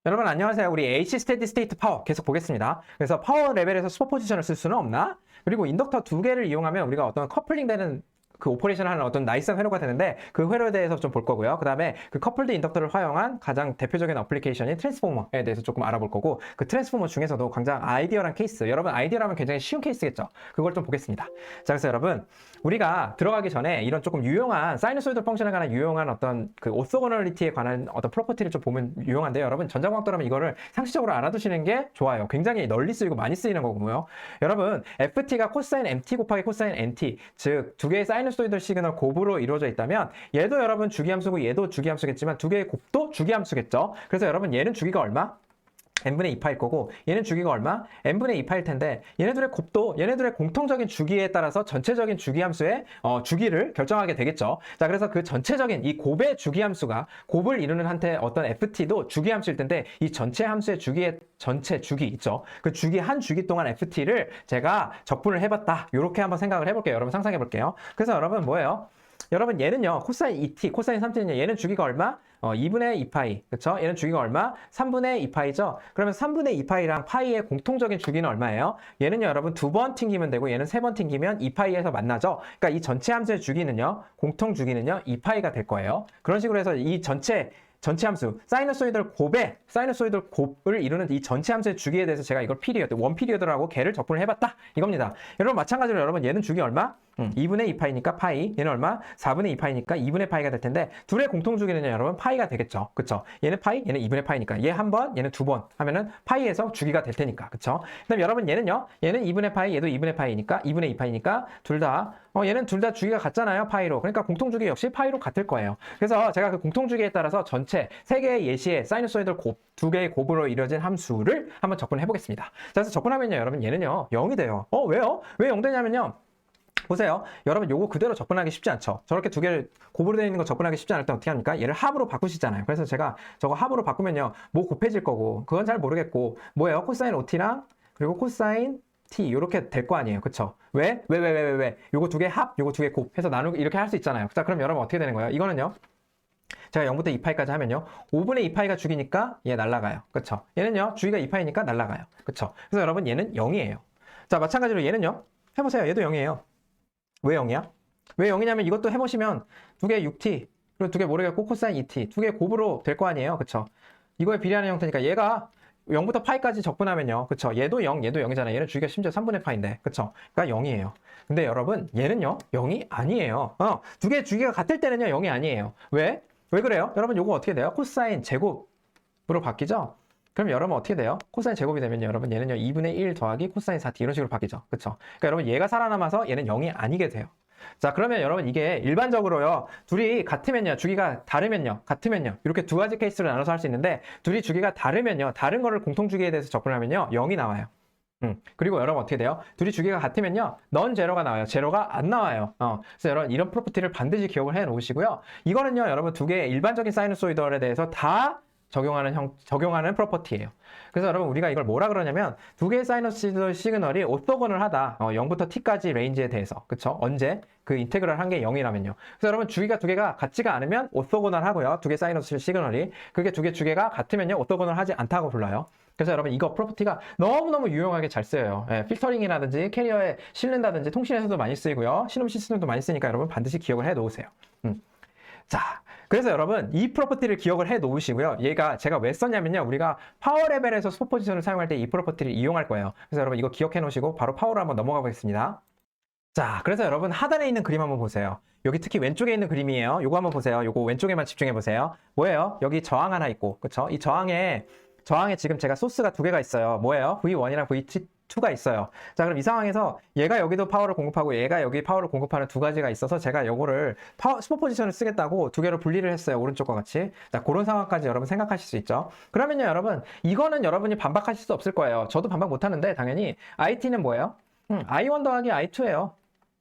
여러분 안녕하세요. 우리 AC 스테디 스테이트 파워 계속 보겠습니다. 그래서 파워 레벨에서 슈퍼포지션을 쓸 수는 없나? 그리고 인덕터 두 개를 이용하면 우리가 어떤 커플링 되는 그 오퍼레이션을 하는 어떤 나이스한 회로가 되는데 그 회로에 대해서 좀 볼 거고요. 그 다음에 그 커플드 인덕터를 활용한 가장 대표적인 어플리케이션인 트랜스포머에 대해서 조금 알아볼 거고, 그 트랜스포머 중에서도 굉장히 아이디어란 케이스, 여러분 아이디어라면 굉장히 쉬운 케이스겠죠. 그걸 좀 보겠습니다. 자, 그래서 여러분 우리가 들어가기 전에 이런 조금 유용한 사이너소이드 펑션에 관한 유용한 어떤 그 오소고널리티에 관한 어떤 프로퍼티를 좀 보면 유용한데요. 여러분 전자공학도라면 이거를 상식적으로 알아두시는 게 좋아요. 굉장히 널리 쓰이고 많이 쓰이는 거고요. 여러분 FT가 코사인 MT 곱하기 코사인 NT, 즉 두 개의 사이너소이드 시그널 곱으로 이루어져 있다면 얘도 여러분 주기함수고 얘도 주기함수겠지만 두 개의 곱도 주기함수겠죠. 그래서 여러분 얘는 주기가 얼마? n분의 2파일 거고 얘는 주기가 얼마? n분의 2파일 텐데 얘네들의 곱도 얘네들의 공통적인 주기에 따라서 전체적인 주기함수의 주기를 결정하게 되겠죠. 자, 그래서 그 전체적인 이 곱의 주기함수가 곱을 이루는 한테 어떤 ft도 주기함수일 텐데 이 전체 함수의 주기의 전체 주기 있죠. 그 주기 한 주기 동안 ft를 제가 적분을 해봤다. 이렇게 한번 생각을 해볼게요. 여러분 상상해 볼게요. 그래서 여러분 뭐예요? 여러분 얘는요 코사인 2t, 코사인 3t는요 얘는 주기가 얼마? 2분의 2파이, 그쵸? 얘는 주기가 얼마? 3분의 2파이죠? 그러면 3분의 2파이랑 파이의 공통적인 주기는 얼마예요? 얘는요 여러분 두 번 튕기면 되고 얘는 세 번 튕기면 2파이에서 만나죠? 그러니까 이 전체 함수의 주기는요, 공통 주기는요 2파이가 될 거예요. 그런 식으로 해서 이 전체 함수, 사이너소이드 곱을 이루는 이 전체 함수의 주기에 대해서 제가 이걸 피리어드, 원 피리어드라고 걔를 적분을 해봤다 이겁니다. 여러분 마찬가지로 여러분 얘는 주기 얼마? 2분의 2파이니까 파이, 얘는 얼마? 4분의 2파이니까 2분의 파이가 될 텐데 둘의 공통 주기는요 여러분 파이가 되겠죠. 그쵸? 얘는 파이, 얘는 2분의 파이니까 얘 한 번, 얘는 두 번 하면은 파이에서 주기가 될 테니까. 그쵸? 그다음 여러분 얘는요, 얘는 2분의 파이, 얘도 2분의 파이니까 2분의 2파이니까 둘 다 얘는 둘 다 주기가 같잖아요, 파이로. 그러니까 공통주기 역시 파이로 같을 거예요. 그래서 제가 그 공통주기에 따라서 전체 세 개의 예시의 사이너소이드 곱, 두 개의 곱으로 이루어진 함수를 한번 접근해 보겠습니다. 자, 그래서 접근하면요, 여러분 얘는요 0이 돼요. 왜요? 왜 0 되냐면요, 보세요. 여러분 요거 그대로 접근하기 쉽지 않죠. 저렇게 두 개를 곱으로 되어 있는 거 접근하기 쉽지 않을 때 어떻게 합니까? 얘를 합으로 바꾸시잖아요. 그래서 제가 저거 합으로 바꾸면요 뭐 곱해질 거고 그건 잘 모르겠고 뭐예요? 코사인 OT랑 그리고 코사인 T 이렇게 될 거 아니에요. 그쵸? 왜? 요거 두 개 합, 요거 두 개 곱 해서 나누고 이렇게 할 수 있잖아요. 자, 그럼 여러분 어떻게 되는 거예요? 이거는요 제가 0부터 2파이까지 하면요 5분의 2파이가 주기니까 얘 날라가요. 그쵸? 얘는요 주기가 2파이니까 날라가요. 그쵸? 그래서 여러분 얘는 0이에요. 자, 마찬가지로 얘는요 해보세요. 얘도 0이에요. 왜 0이야? 왜 0이냐면 이것도 해보시면 두 개 6t, 그리고 두 개 모르겠고 코사인 2t, 두 개 곱으로 될 거 아니에요. 그쵸? 이거에 비례하는 형태니까 얘가 0부터 파이까지 적분하면요. 그쵸? 얘도 0, 얘도 0이잖아요. 얘는 주기가 심지어 3분의 파인데. 그쵸? 그러니까 0이에요. 근데 여러분 얘는요 0이 아니에요. 두 개 주기가 같을 때는요 0이 아니에요. 왜? 왜 그래요? 여러분 요거 어떻게 돼요? 코사인 제곱으로 바뀌죠? 그럼 여러분 어떻게 돼요? 코사인 제곱이 되면 여러분 얘는요 2분의 1 더하기 코사인 4t 이런 식으로 바뀌죠. 그쵸? 그러니까 여러분 얘가 살아남아서 얘는 0이 아니게 돼요. 자, 그러면 여러분 이게 일반적으로요 둘이 같으면요, 주기가 다르면요, 같으면요 이렇게 두 가지 케이스를 나눠서 할 수 있는데 둘이 주기가 다르면요, 다른 거를 공통주기에 대해서 접근하면요 0이 나와요. 그리고 여러분 어떻게 돼요? 둘이 주기가 같으면요 넌 제로가 나와요. 제로가 안 나와요. 그래서 여러분 이런 프로퍼티를 반드시 기억을 해 놓으시고요. 이거는요 여러분 두 개의 일반적인 사이너소이드에 대해서 다 적용하는 프로퍼티예요. 그래서 여러분 우리가 이걸 뭐라 그러냐면 두 개의 사이너소이드 시그널이 오토고널하다. 0부터 t까지 레인지에 대해서. 그쵸? 언제? 그 인테그럴 한 게 0이라면요. 그래서 여러분 주기가 두 개가 같지가 않으면 오토고널 하고요. 두 개 사이너소이드 시그널이. 그게 두 개 주기가 같으면요 오토고널 하지 않다고 불러요. 그래서 여러분 이거 프로퍼티가 너무너무 유용하게 잘 쓰여요. 필터링이라든지 캐리어에 실는다든지 통신에서도 많이 쓰이고요. 신호 시스템도 많이 쓰니까 여러분 반드시 기억을 해 놓으세요. 자, 그래서 여러분 이 프로퍼티를 기억을 해 놓으시고요. 얘가 제가 왜 썼냐면요, 우리가 파워 레벨에서 슈퍼포지션을 사용할 때 이 프로퍼티를 이용할 거예요. 그래서 여러분 이거 기억해 놓으시고 바로 파워로 한번 넘어가 보겠습니다. 자, 그래서 여러분 하단에 있는 그림 한번 보세요. 여기 특히 왼쪽에 있는 그림이에요. 요거 한번 보세요. 요거 왼쪽에만 집중해 보세요. 뭐예요? 여기 저항 하나 있고, 그쵸? 이 저항에 지금 제가 소스가 두 개가 있어요. 뭐예요? V1이랑 V2가 있어요. 자, 그럼 이 상황에서 얘가 여기도 파워를 공급하고 얘가 여기 파워를 공급하는 두 가지가 있어서 제가 요거를 슈퍼포지션을 쓰겠다고 두 개로 분리를 했어요. 오른쪽과 같이. 자, 그런 상황까지 여러분 생각하실 수 있죠. 그러면요 여러분 이거는 여러분이 반박하실 수 없을 거예요. 저도 반박 못하는데 당연히 IT는 뭐예요? I1 더하기 I2예요.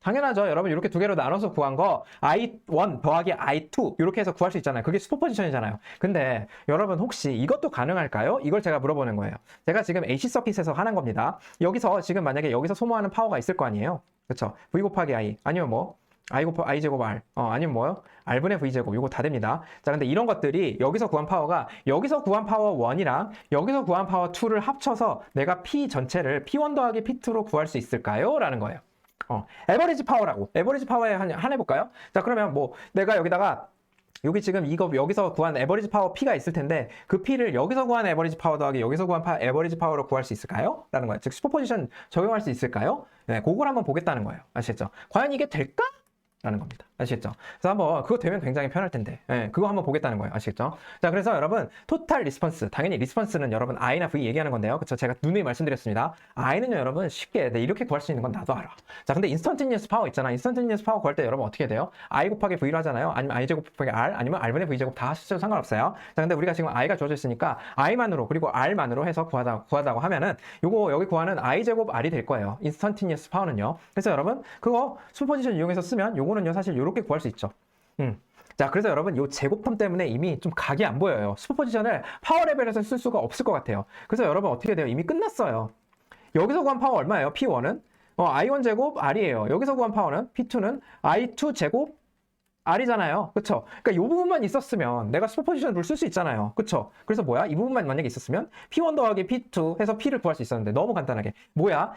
당연하죠. 여러분 이렇게 두 개로 나눠서 구한 거 I1 더하기 I2 이렇게 해서 구할 수 있잖아요. 그게 슈퍼포지션이잖아요. 근데 여러분 혹시 이것도 가능할까요? 이걸 제가 물어보는 거예요. 제가 지금 AC 서킷에서 하는 겁니다. 여기서 지금 만약에 여기서 소모하는 파워가 있을 거 아니에요. 그렇죠? V 곱하기 I 아니면 뭐 I 곱 I 제곱 R 아니면 뭐요? R분의 V 제곱 이거 다 됩니다. 자, 근데 이런 것들이 여기서 구한 파워가 여기서 구한 파워 1이랑 여기서 구한 파워 2를 합쳐서 내가 P 전체를 P1 더하기 P2로 구할 수 있을까요? 라는 거예요. 에버리지 파워라고. 에버리지 파워에 한 해볼까요? 자, 그러면 뭐 내가 여기다가 여기 지금 이거 여기서 구한 에버리지 파워 P가 있을 텐데 그 P를 여기서 구한 에버리지 파워 더하기 여기서 구한 에버리지 파워로 구할 수 있을까요? 라는 거예요. 즉 슈퍼포지션 적용할 수 있을까요? 네, 그걸 한번 보겠다는 거예요. 아시겠죠? 과연 이게 될까? 라는 겁니다. 아시겠죠? 그래서 한번 그거 되면 굉장히 편할 텐데 그거 한번 보겠다는 거예요. 아시겠죠? 자, 그래서 여러분 토탈 리스폰스, 당연히 리스폰스는 여러분 I나 V 얘기하는 건데요. 그쵸? 제가 누누이 말씀드렸습니다. I는요 여러분 쉽게 이렇게 구할 수 있는 건 나도 알아. 자, 근데 인스턴티니어스 파워 있잖아. 인스턴티니어스 파워 구할 때 여러분 어떻게 돼요? I 곱하기 V로 하잖아요. 아니면 I 제곱 곱하기 R, 아니면 R분의 V 제곱 다 하셔도 상관없어요. 자, 근데 우리가 지금 I가 주어져 있으니까 I만으로 그리고 R만으로 해서 구하자고 하면은 요거 여기 구하는 I 제곱 R이 될 거예요. 인스턴티니어스 파워는요. 그래서 여러분 그거 슈퍼포지션 이용해서 쓰면 요거는요 사실 요렇게 구할 수 있죠. 자, 그래서 여러분 요 제곱텀 때문에 이미 좀 각이 안 보여요. 슈퍼포지션을 파워 레벨에서 쓸 수가 없을 것 같아요. 그래서 여러분 어떻게 돼요? 이미 끝났어요. 여기서 구한 파워 얼마예요? P1은 I1 제곱 R이에요. 여기서 구한 파워는 P2는 I2 제곱 R이잖아요. 그쵸? 그러니까 이 부분만 있었으면 내가 슈퍼포지션 룰 쓸 수 있잖아요. 그쵸? 그래서 뭐야? 이 부분만 만약에 있었으면 P1 더하기 P2 해서 P를 구할 수 있었는데 너무 간단하게 뭐야?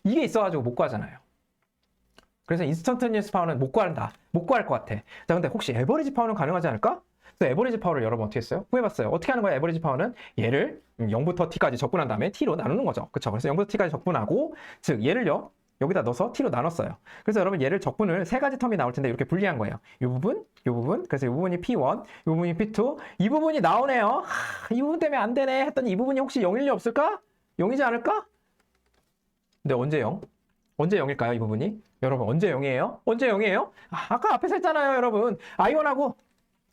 이게 있어가지고 못 구하잖아요. 그래서 인스턴테니어스 파워는 못 구한다. 못 구할 것 같아. 자, 근데 혹시 에버리지 파워는 가능하지 않을까? 그래서 에버리지 파워를 여러분 어떻게 했어요? 구해봤어요. 어떻게 하는 거야? 에버리지 파워는 얘를 0부터 t까지 적분한 다음에 t로 나누는 거죠. 그쵸? 그래서 0부터 t까지 적분하고, 즉 얘를요 여기다 넣어서 t로 나눴어요. 그래서 여러분 얘를 적분을 세 가지 텀이 나올 텐데 이렇게 분리한 거예요. 이 부분, 이 부분, 그래서 이 부분이 P1, 이 부분이 P2, 이 부분이 나오네요. 이 부분 때문에 안 되네 했더니 이 부분이 혹시 0일 리 없을까? 0이지 않을까? 근데 언제 0? 언제 0일까요, 이 부분이? 여러분, 언제 0이에요? 언제 0이에요? 아까 앞에서 했잖아요, 여러분. I1하고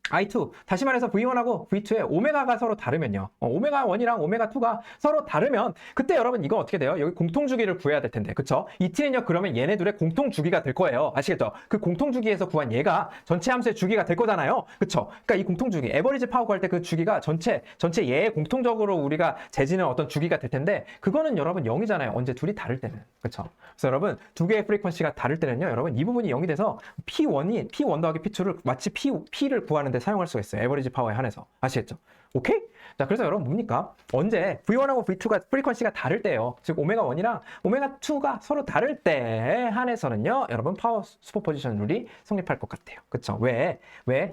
I2, 다시 말해서 V1하고 V2의 오메가가 서로 다르면요. 오메가 1이랑 오메가 2가 서로 다르면 그때 여러분 이거 어떻게 돼요? 여기 공통주기를 구해야 될 텐데. 그쵸? 이 t는요, 그러면 얘네 둘의 공통주기가 될 거예요. 아시겠죠? 그 공통주기에서 구한 얘가 전체 함수의 주기가 될 거잖아요. 그쵸? 그러니까 이 공통주기, 에버리지 파워 구할 때 그 주기가 전체 얘에 공통적으로 우리가 재지는 어떤 주기가 될 텐데 그거는 여러분 0이잖아요. 언제 둘이 다를 때는. 그쵸? 그래서 여러분 두 개의 프리퀀시가 다를 때는요, 여러분 이 부분이 0이 돼서 P1 더하기 P2를 마치 P를 구하는 데 사용할 수가 있어요. 에버리지 파워에 한해서. 아시겠죠? 오케이? 자, 그래서 여러분 뭡니까? 언제 V1하고 V2가 프리퀀시가 다를 때예요. 즉 오메가 1이랑 오메가 2가 서로 다를 때에 한해서는요, 여러분 파워 슈퍼포지션 룰이 성립할 것 같아요. 그쵸? 왜?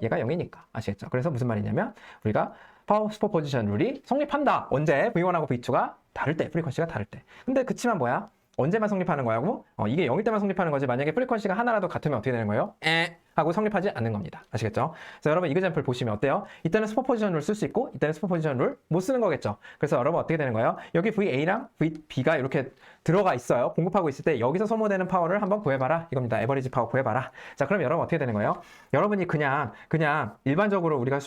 얘가 0이니까. 아시겠죠? 그래서 무슨 말이냐면 우리가 파워 슈퍼포지션 룰이 성립한다. 언제? V1하고 V2가 다를 때, 프리퀀시가 다를 때. 근데 그치만 뭐야? 언제만 성립하는 거야고? 이게 0일 때만 성립하는 거지. 만약에 프리퀀시가 하나라도 같으면 어떻게 되는 거예요? 하고 성립하지 않는 겁니다. 아시겠죠? 그래서 여러분 이그젬플 보시면 어때요? 이때는 슈퍼포지션 룰 쓸 수 있고 이때는 슈퍼포지션 룰 못 쓰는 거겠죠? 그래서 여러분 어떻게 되는 거예요? 여기 VA랑 VB가 이렇게 들어가 있어요. 공급하고 있을 때 여기서 소모되는 파워를 한번 구해봐라. 이겁니다. 에버리지 파워 구해봐라. 자, 그럼 여러분 어떻게 되는 거예요? 여러분이 그냥 일반적으로 우리가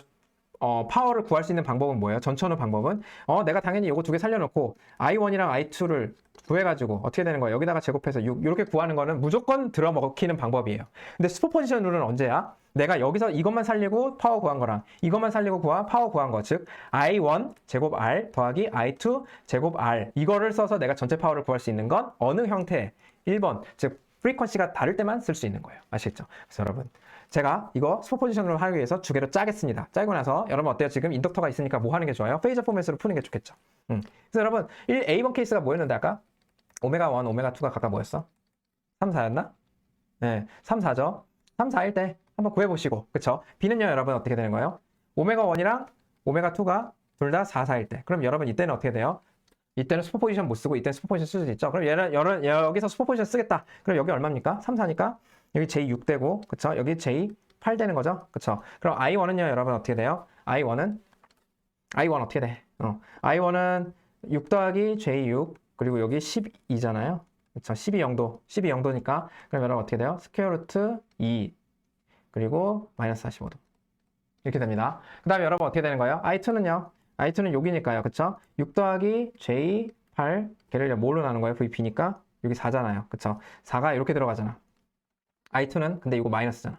파워를 구할 수 있는 방법은 뭐예요? 전천후 방법은 내가 당연히 요거 두 개 살려놓고 I1이랑 I2를 구해가지고 어떻게 되는 거예요? 여기다가 제곱해서 6 이렇게 구하는 거는 무조건 들어먹히는 방법이에요. 근데 슈퍼포지션 룰은 언제야? 내가 여기서 이것만 살리고 파워 구한 거랑 이것만 살리고 파워 구한 거, 즉 I1 제곱 R 더하기 I2 제곱 R 이거를 써서 내가 전체 파워를 구할 수 있는 건 어느 형태? 1번, 즉 프리퀀시가 다를 때만 쓸 수 있는 거예요. 아시겠죠? 그래서 여러분 제가 이거 슈퍼포지션으로 하기 위해서 두 개로 짜겠습니다. 짜고 나서 여러분 어때요? 지금 인덕터가 있으니까 뭐 하는 게 좋아요? 페이저 포맷으로 푸는 게 좋겠죠. 그래서 여러분 1A번 케이스가 뭐였는데 아까? 오메가 1, 오메가 2가 각각 뭐였어? 3, 4였나? 네, 3, 4죠. 3, 4일 때 한번 구해보시고, 그쵸? B는요, 여러분 어떻게 되는 거예요? 오메가 1이랑 오메가 2가 둘 다 4, 4일 때. 그럼 여러분 이때는 어떻게 돼요? 이때는 슈퍼포지션 못 쓰고 이때는 슈퍼포지션 쓸 수 있죠? 그럼 여기서 슈퍼포지션 쓰겠다. 그럼 여기 얼마입니까? 3, 4니까 여기 J6 되고, 그쵸? 여기 J8 되는 거죠? 그쵸? 그럼 I1은요, 여러분 어떻게 돼요? I1 어떻게 돼? I1은 6 더하기 J6 그리고 여기 12잖아요. 그쵸? 12영도니까 그럼 여러분 어떻게 돼요? 스퀘어 루트 2 그리고 마이너스 45도 이렇게 됩니다. 그 다음에 여러분 어떻게 되는 거예요? I2는 여기니까요. 그쵸? 6 더하기 J8 걔를 뭘로 나눈 거예요? VP니까 여기 4잖아요. 그쵸? 4가 이렇게 들어가잖아. I2는 근데 이거 마이너스잖아.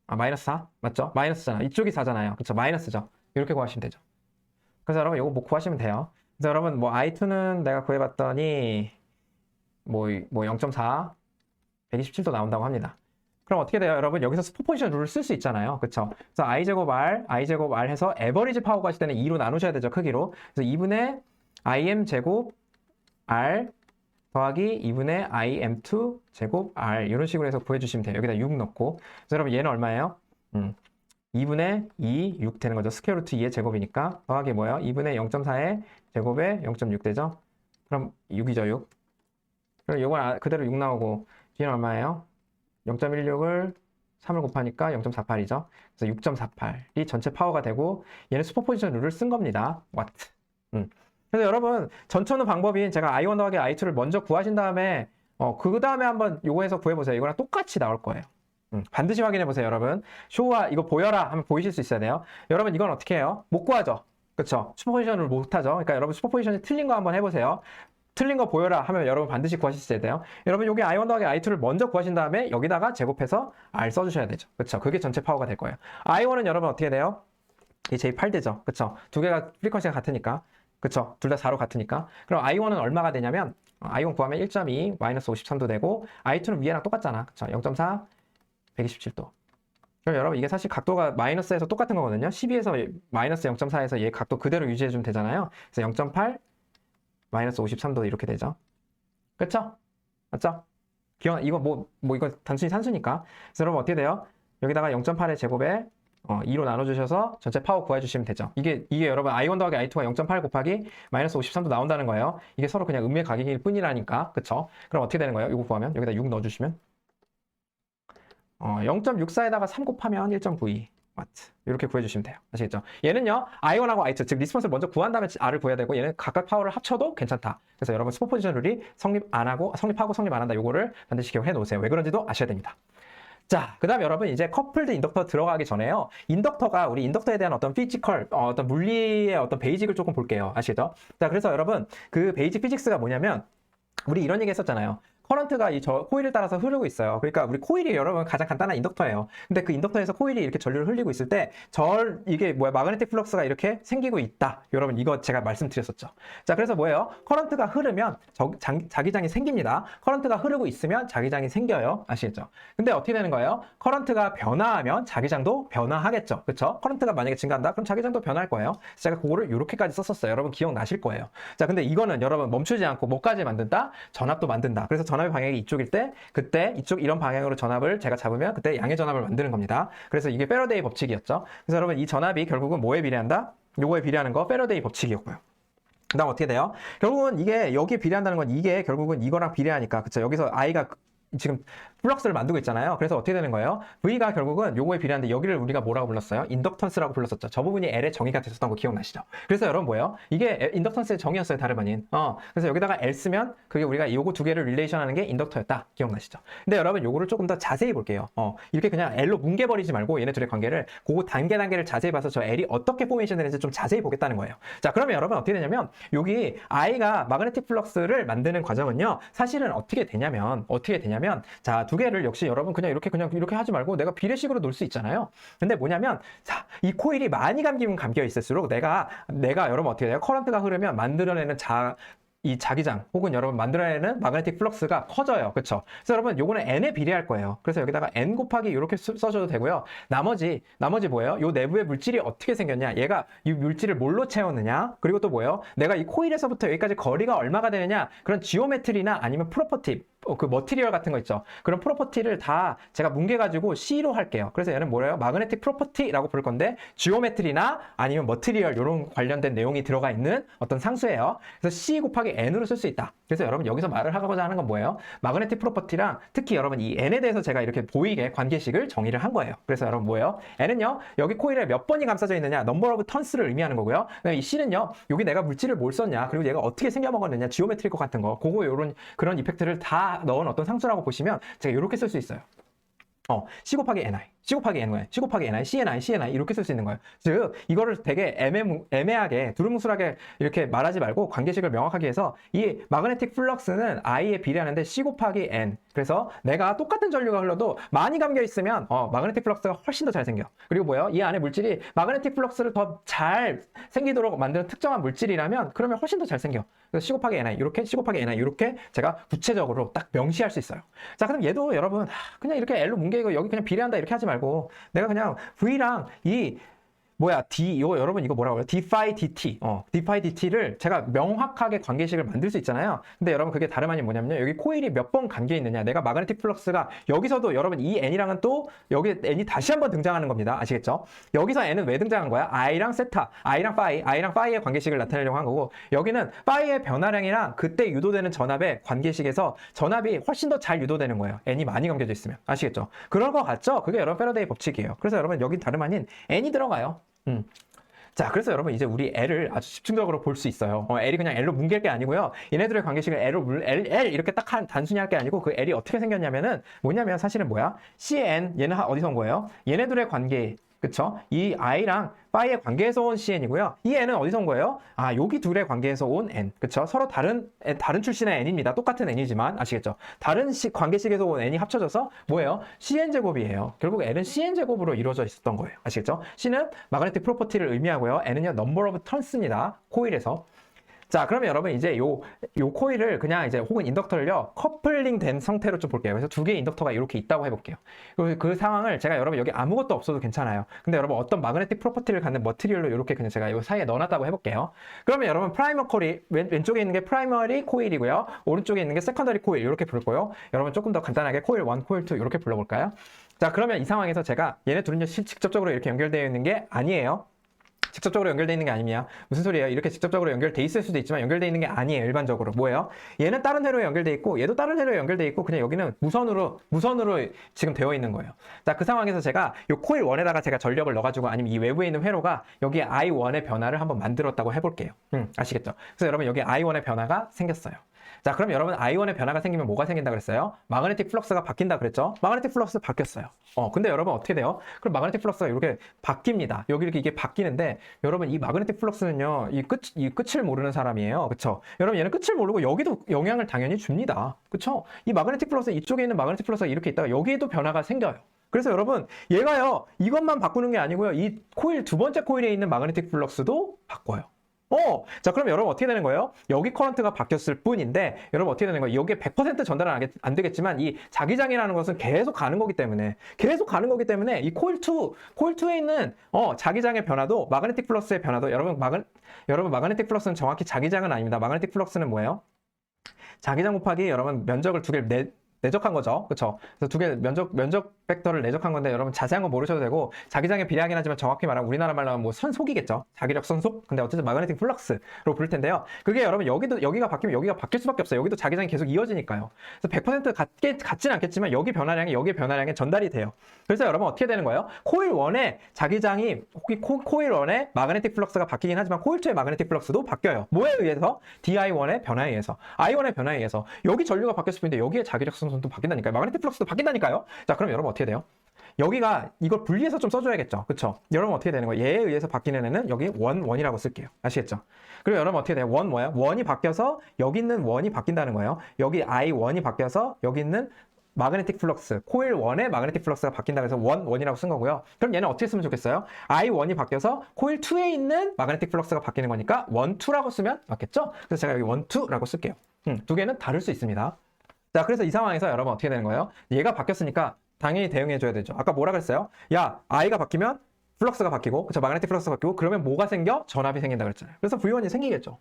마이너스 4? 맞죠? 마이너스잖아. 이쪽이 4잖아요. 그쵸? 마이너스죠? 이렇게 구하시면 되죠. 그래서 여러분 이거 뭐 구하시면 돼요. 그래서 여러분 뭐 I2는 내가 구해봤더니 뭐 0.4 127도 나온다고 합니다. 그럼 어떻게 돼요? 여러분 여기서 슈퍼포지션 룰을 쓸 수 있잖아요. 그쵸? 그래서 i제곱 r 해서 에버리지 파워가 있을 때는 2로 나누셔야 되죠. 크기로. 그래서 2분의 im 제곱 r 더하기 2분의 im2 제곱 r 이런 식으로 해서 구해주시면 돼요. 여기다 6 넣고. 그래서 여러분 얘는 얼마예요? 2분의 2, 6 되는 거죠. 스퀘어 루트 2의 제곱이니까 더하기 뭐예요? 2분의 0.4의 제곱에 0.6 되죠? 그럼 6이죠, 6. 그럼 이건 그대로 6 나오고 뒤는 얼마예요? 0.16을 3을 곱하니까 0.48이죠. 그래서 6.48이 전체 파워가 되고 얘는 슈퍼포지션 룰을 쓴 겁니다. 와트. 그래서 여러분 전천후 방법인 제가 i1 더하기 i2를 먼저 구하신 다음에 그 다음에 한번 요거 해서 구해보세요. 이거랑 똑같이 나올 거예요. 반드시 확인해보세요, 여러분. 쇼와 이거 보여라 하면 보이실 수 있어야 돼요. 여러분 이건 어떻게 해요? 못 구하죠? 그쵸? 슈퍼포지션을 못하죠? 그러니까 여러분 슈퍼포지션이 틀린 거 한번 해보세요. 틀린 거 보여라 하면 여러분 반드시 구하실 수 있어야 돼요. 여러분 여기 i1 더하기 i2를 먼저 구하신 다음에 여기다가 제곱해서 r 써주셔야 되죠. 그쵸? 그게 전체 파워가 될 거예요. i1은 여러분 어떻게 돼요? 이게 j8 되죠? 그쵸? 두 개가 프리퀀시가 같으니까. 그쵸? 둘 다 4로 같으니까. 그럼 i1은 얼마가 되냐면 i1 구하면 1.2 마이너스 53도 되고 i2는 위에랑 똑같잖아. 그쵸? 0.4 127도. 그럼 여러분 이게 사실 각도가 마이너스에서 똑같은 거거든요. 12에서 마이너스 0.4에서 얘 각도 그대로 유지해주면 되잖아요. 그래서 0.8 마이너스 53도 이렇게 되죠. 그쵸? 맞죠? 이거 이거 단순히 산수니까. 그래서 여러분 어떻게 돼요? 여기다가 0.8의 제곱에 2로 나눠주셔서 전체 파워 구해주시면 되죠. 이게 여러분 i1 더하기 i2가 0.8 곱하기 마이너스 53도 나온다는 거예요. 이게 서로 그냥 음의 가격일 뿐이라니까. 그쵸? 그럼 어떻게 되는 거예요? 이거 구하면 여기다 6 넣어주시면 0.64에다가 3 곱하면 1.92 와트 이렇게 구해주시면 돼요. 아시겠죠? 얘는요 i1하고 i2 즉 리스폰스를 먼저 구한 다음에 r을 구해야 되고 얘는 각각 파워를 합쳐도 괜찮다. 그래서 여러분 슈퍼포지션 룰이 성립하고 성립 안 한다. 요거를 반드시 기억해 놓으세요. 왜 그런지도 아셔야 됩니다. 자, 그 다음 여러분 이제 커플드 인덕터 들어가기 전에요. 우리 인덕터에 대한 어떤 피지컬, 어떤 물리의 어떤 베이직을 조금 볼게요. 아시죠? 자, 그래서 여러분 그 베이직 피직스가 뭐냐면 우리 이런 얘기 했었잖아요. 커런트가 이 코일을 따라서 흐르고 있어요. 그러니까 우리 코일이 여러분 가장 간단한 인덕터예요. 근데 그 인덕터에서 코일이 이렇게 전류를 흘리고 있을 때 이게 마그네틱 플럭스가 이렇게 생기고 있다. 여러분 이거 제가 말씀드렸었죠. 자, 그래서 뭐예요? 커런트가 흐르면 자기장이 생깁니다. 커런트가 흐르고 있으면 자기장이 생겨요. 아시겠죠? 근데 어떻게 되는 거예요? 커런트가 변화하면 자기장도 변화하겠죠. 그렇죠? 커런트가 만약에 증가한다? 그럼 자기장도 변할 거예요. 제가 그거를 이렇게까지 썼었어요. 여러분 기억나실 거예요. 자, 근데 이거는 여러분 멈추지 않고 뭐까지 만든다? 전압도 만든다. 그래서 전압의 방향이 이쪽일 때 그때 이런 방향으로 전압을 제가 잡으면 그때 양의 전압을 만드는 겁니다. 그래서 이게 패러데이 법칙이었죠. 그래서 여러분 이 전압이 결국은 뭐에 비례한다? 요거에 비례하는 거 패러데이 법칙이었고요. 그 다음 어떻게 돼요? 결국은 이게 여기에 비례한다는 건 이게 결국은 이거랑 비례하니까 그쵸? 여기서 I가 지금 플럭스를 만들고 있잖아요. 그래서 어떻게 되는 거예요? V가 결국은 요거에 비례하는데 여기를 우리가 뭐라고 불렀어요? 인덕턴스라고 불렀었죠. 저 부분이 L의 정의가 됐었던 거 기억나시죠? 그래서 여러분 뭐예요? 이게 인덕턴스의 정의였어요. 다름 아닌. 그래서 여기다가 L 쓰면 그게 우리가 요거 두 개를 릴레이션 하는 게 인덕터였다. 기억나시죠? 근데 여러분 요거를 조금 더 자세히 볼게요. 이렇게 그냥 L로 뭉개버리지 말고 얘네 둘의 관계를 그거 단계를 자세히 봐서 저 L이 어떻게 포메이션 되는지 좀 자세히 보겠다는 거예요. 자, 그러면 여러분 어떻게 되냐면 여기 I가 마그네틱 플럭스를 만드는 과정은요. 사실은 어떻게 되냐면 자, 두 개를 역시 여러분 그냥 이렇게 하지 말고 내가 비례식으로 놓을 수 있잖아요. 근데 뭐냐면 자, 이 코일이 많이 감겨 있을수록 내가 여러분 어떻게 돼요? 커런트가 흐르면 만들어내는 이 자기장 혹은 여러분 만들어내는 마그네틱 플럭스가 커져요. 그렇죠? 그래서 여러분 요거는 n에 비례할 거예요. 그래서 여기다가 n 곱하기 이렇게 써줘도 되고요. 나머지 뭐예요? 요 내부의 물질이 어떻게 생겼냐? 얘가 이 물질을 뭘로 채웠느냐? 그리고 또 뭐예요? 내가 이 코일에서부터 여기까지 거리가 얼마가 되느냐? 그런 지오메트리나 아니면 프로퍼티 그 머티리얼 같은 거 있죠. 그런 프로퍼티를 다 제가 뭉개가지고 C로 할게요. 그래서 얘는 뭐래요? 마그네틱 프로퍼티라고 부를 건데 지오메트리나 아니면 머티리얼 이런 관련된 내용이 들어가 있는 어떤 상수예요. 그래서 C 곱하기 N으로 쓸 수 있다. 그래서 여러분 여기서 말을 하고자 하는 건 뭐예요? 마그네틱 프로퍼티랑 특히 여러분 이 N에 대해서 제가 이렇게 보이게 관계식을 정의를 한 거예요. 그래서 여러분 뭐예요? N은요 여기 코일에 몇 번이 감싸져 있느냐 넘버 오브 턴스를 의미하는 거고요. 이 C는요 여기 내가 물질을 뭘 썼냐 그리고 얘가 어떻게 생겨먹었느냐 지오메트리 것 같은 거 그런 이펙트를 다 넣은 어떤 상수라고 보시면 제가 이렇게 쓸 수 있어요. C 곱하기 NI. C 곱하기 N, C 곱하기 NI, CNI, CNI 이렇게 쓸 수 있는 거예요. 즉 이거를 되게 애매하게 두루뭉술하게 이렇게 말하지 말고 관계식을 명확하게 해서 이 마그네틱 플럭스는 I에 비례하는데 C 곱하기 N. 그래서 내가 똑같은 전류가 흘러도 많이 감겨 있으면 마그네틱 플럭스가 훨씬 더 잘 생겨. 그리고 뭐예요? 이 안에 물질이 마그네틱 플럭스를 더 잘 생기도록 만드는 특정한 물질이라면 그러면 훨씬 더 잘 생겨. 그래서 C 곱하기 NI 이렇게, C 곱하기 NI 이렇게 제가 구체적으로 딱 명시할 수 있어요. 자, 그럼 얘도 여러분 그냥 이렇게 L로 뭉개고 여기 그냥 비례한다 이렇게 하지 말고 내가 그냥 V랑 이 D, 이거 여러분 이거 뭐라고 해요? d phi dt. d phi dt를 제가 명확하게 관계식을 만들 수 있잖아요. 근데 여러분 그게 다름 아닌 뭐냐면요. 여기 코일이 몇 번 감겨 있느냐. 내가 마그네틱 플럭스가 여기서도 여러분 이 n이랑은 또 여기 n이 다시 한번 등장하는 겁니다. 아시겠죠? 여기서 n은 왜 등장한 거야? i랑 세타, i랑 phi의 관계식을 나타내려고 한 거고 여기는 phi의 변화량이랑 그때 유도되는 전압의 관계식에서 전압이 훨씬 더 잘 유도되는 거예요. n이 많이 감겨져 있으면. 아시겠죠? 그럴 것 같죠? 그게 여러분 패러데이 법칙이에요. 그래서 여러분 여기 다름 아닌 n이 들어가요. 자, 그래서 여러분 이제 우리 L을 아주 집중적으로 볼 수 있어요. L이 그냥 L로 뭉갤 게 아니고요. 얘네들의 관계식을 L 이렇게 딱 단순히 할 게 아니고 그 L이 어떻게 생겼냐면은 뭐냐면 사실은 뭐야? CN 얘는 어디서 온 거예요? 얘네들의 관계 그쵸? 이 I랑 phi의 관계에서 온 CN이고요. 이 N은 어디서 온 거예요? 아, 여기 둘의 관계에서 온 N. 그쵸? 서로 다른 출신의 N입니다. 똑같은 N이지만, 아시겠죠? 다른 관계식에서 온 N이 합쳐져서 뭐예요? CN제곱이에요. 결국 N은 CN제곱으로 이루어져 있었던 거예요. 아시겠죠? C는 마그네틱 프로퍼티를 의미하고요. N은요, 넘버 오브 턴스입니다. 코일에서. 자, 그러면 여러분 이제 요 코일을 그냥 이제 혹은 인덕터를요 커플링 된 상태로 좀 볼게요. 그래서 두 개의 인덕터가 이렇게 있다고 해볼게요. 그 상황을 제가 여러분 여기 아무것도 없어도 괜찮아요. 근데 여러분 어떤 마그네틱 프로퍼티를 갖는 머티리얼로 이렇게 그냥 제가 이 사이에 넣어놨다고 해볼게요. 그러면 여러분 프라이머 코일 왼쪽에 있는 게 프라이머리 코일이고요. 오른쪽에 있는 게 세컨더리 코일 이렇게 부를 거예요. 여러분 조금 더 간단하게 코일 1, 코일 2 이렇게 불러볼까요? 자, 그러면 이 상황에서 제가 얘네 둘은 직접적으로 이렇게 연결되어 있는 게 아니에요. 직접적으로 연결되어 있는 게 아니냐? 무슨 소리예요? 이렇게 직접적으로 연결돼 있을 수도 있지만 연결되어 있는 게 아니에요. 일반적으로. 뭐예요? 얘는 다른 회로에 연결돼 있고 얘도 다른 회로에 연결돼 있고 그냥 여기는 무선으로 지금 되어 있는 거예요. 자, 그 상황에서 제가 이 코일 1에다가 제가 전력을 넣어가지고 아니면 이 외부에 있는 회로가 여기 I1의 변화를 한번 만들었다고 해볼게요. 아시겠죠? 그래서 여러분 여기 I1의 변화가 생겼어요. 자, 그럼 여러분 I1의 변화가 생기면 뭐가 생긴다 그랬어요? 마그네틱 플럭스가 바뀐다 그랬죠? 마그네틱 플럭스 바뀌었어요. 근데 여러분 어떻게 돼요? 그럼 마그네틱 플럭스가 이렇게 바뀝니다. 여기 이렇게 이게 바뀌는데 여러분 이 마그네틱 플럭스는요, 이 끝을 모르는 사람이에요. 그쵸? 여러분 얘는 끝을 모르고 여기도 영향을 당연히 줍니다. 그쵸? 이 마그네틱 플럭스 이쪽에 있는 마그네틱 플럭스가 이렇게 있다가 여기에도 변화가 생겨요. 그래서 여러분 얘가요, 이것만 바꾸는 게 아니고요, 이 코일 두 번째 코일에 있는 마그네틱 플럭스도 바꿔요. 자, 그럼 여러분 어떻게 되는 거예요? 여기 커런트가 바뀌었을 뿐인데 여러분 어떻게 되는 거예요? 여기에 100% 전달은 안 되겠지만 이 자기장이라는 것은 계속 가는 거기 때문에 이 코일 2에 있는 자기장의 변화도 마그네틱 플럭스의 변화도 여러분 마그네틱 플럭스는 정확히 자기장은 아닙니다. 마그네틱 플럭스는 뭐예요? 자기장 곱하기 여러분 면적을 두 개를 내적한 거죠. 그쵸? 그래서 두 개 면적 벡터를 내적한 건데 여러분 자세한 건 모르셔도 되고 자기장에 비례하긴 하지만 정확히 말하면 우리나라 말로 하면 뭐 선속이겠죠. 자기력 선속? 근데 어쨌든 마그네틱 플럭스로 부를 텐데요. 그게 여러분 여기가 바뀌면 여기가 바뀔 수밖에 없어요. 여기도 자기장이 계속 이어지니까요. 그래서 100% 같진 않겠지만 여기의 변화량이 전달이 돼요. 그래서 여러분 어떻게 되는 거예요? 코일 1의 자기장이 코일 1의 마그네틱 플럭스가 바뀌긴 하지만 코일 2의 마그네틱 플럭스도 바뀌어요. 뭐에 의해서? DI1의 변화에 의해서. I1의 변화에 의해서. 여기 전류가 바뀌었을 뿐인데 여기에 자기력 선속도 바뀐다니까요. 마그네틱 플럭스도 바뀐다니까요. 자, 그럼 여러분 어떻게 돼요? 여기가 이걸 분리해서 좀 써줘야겠죠. 그쵸? 여러분 어떻게 되는 거예요? 얘에 의해서 바뀌는 애는 여기 원이라고 쓸게요. 아시겠죠? 그리고 여러분 어떻게 돼요? 뭐예요? 원이 바뀌어서 여기 있는 원이 바뀐다는 거예요. 여기 I1이 바뀌어서 여기 있는 마그네틱 플럭스, 코일 1의 마그네틱 플럭스가 바뀐다 그래서 원이라고 쓴 거고요. 그럼 얘는 어떻게 쓰면 좋겠어요? I1이 바뀌어서 코일 2에 있는 마그네틱 플럭스가 바뀌는 거니까 1, 2라고 쓰면 맞겠죠? 그래서 제가 여기 1, 2라고 쓸게요. 두 개는 다를 수 있습니다. 자, 그래서 이 상황에서 여러분 어떻게 되는 거예요? 얘가 바뀌었으니까 당연히 대응해줘야 되죠. 아까 뭐라 그랬어요? 야, I가 바뀌면 플럭스가 바뀌고, 그쵸? 마그네틱 플럭스가 바뀌고, 그러면 뭐가 생겨? 전압이 생긴다 그랬잖아요. 그래서 V1이 생기겠죠.